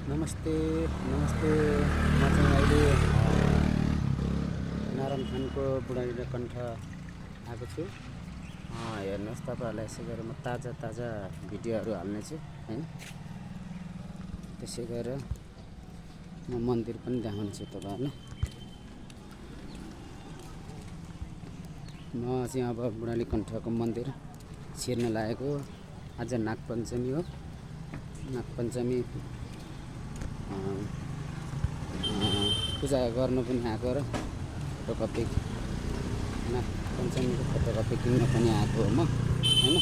नमस्ते नमस्ते म चाहिँ अहिले नारायणखानको बुढानी कण्ठ आएको छु। हेर्नुहोस् तपाईहरुलाई यसै गरेर म ताजा भिडियोहरू हाल्नेछु हैन। त्यसै गरेर म मन्दिर पनि देखाउँछु तपाईहरुलाई। म चाहिँ अब बुढानी कण्ठको मन्दिर छिर्न लागेको। आज नागपञ्चमी हो। नागपञ्चमी पूजा गर्नु पनि आएको र फोटोकपी नागपञ्चमीको फोटोकपी किन्न पनि आएको हो म हैन।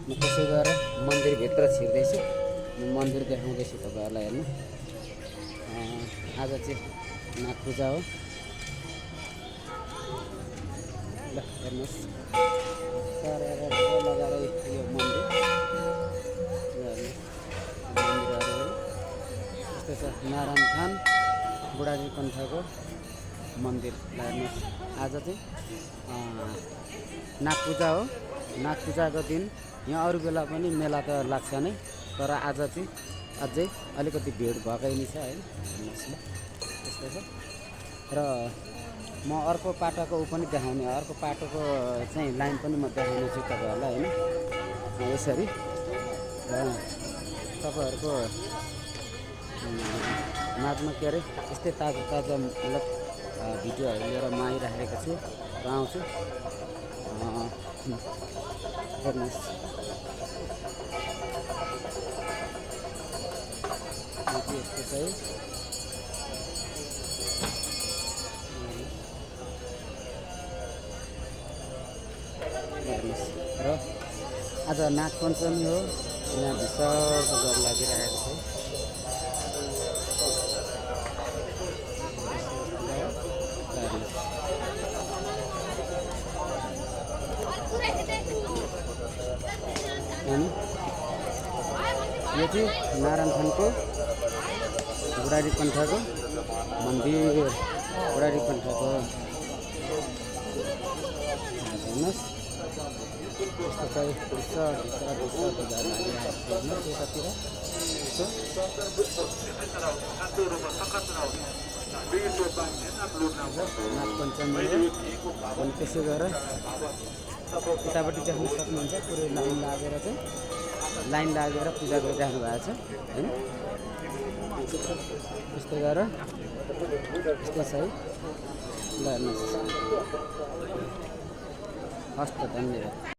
म त्यसै गरेर मन्दिरभित्र छिर्दैछु। मन्दिर देखाउँदैछु तपाईहरुलाई हेर्नु। आज चाहिँ नाग पूजा हो। ल हेर्नुहोस् लगाएर यो मन्दिर मन्दिरहरू यस्तो छ। नारायणखान बुढानी कण्ठको मन्दिर हेर्नुहोस्। आज चाहिँ नाग पूजा हो। नाग पूजाको दिन यहाँ अरू बेला पनि मेला त लाग्छ नै, तर आज चाहिँ अझै अलिकति भिड भएकै नि छ हैन। हेर्नुहोस् ल यस्तो छ। र म अर्को पाटोको पनि देखाउने, अर्को पाटोको चाहिँ लाइन पनि म देखाउने छु तपाईहरुलाई हैन। यसरी र तपाईहरुको माझमा के अरे यस्तै ताजा मतलब भिडियोहरू लिएर म आइराखेको छु र आउँछु। हेर्नुहोस् यस्तो छ है। हेर्नुहोस् र आज नागपञ्चमी हो। यहाँ विसर्जन गर्न लागिरहेको छ। यो चाहिँ नारायणखानको बुढानी कण्ठको मन्दिर। बुढानी कण्ठको हेर्नुहोस् यस्तो चाहिँ विसर्जन लागिरहेको छ यतातिर। नागपञ्चमी हो। अनि त्यसै गरेर यतापट्टि देख्न सक्नुहुन्छ पुरै लाइन लागेर पूजा गरिराख्नु भएको छ हैन। यस्तो गरेर यस्तो छ है। ल हेर्नुहोस्। हस्त धन्यवाद।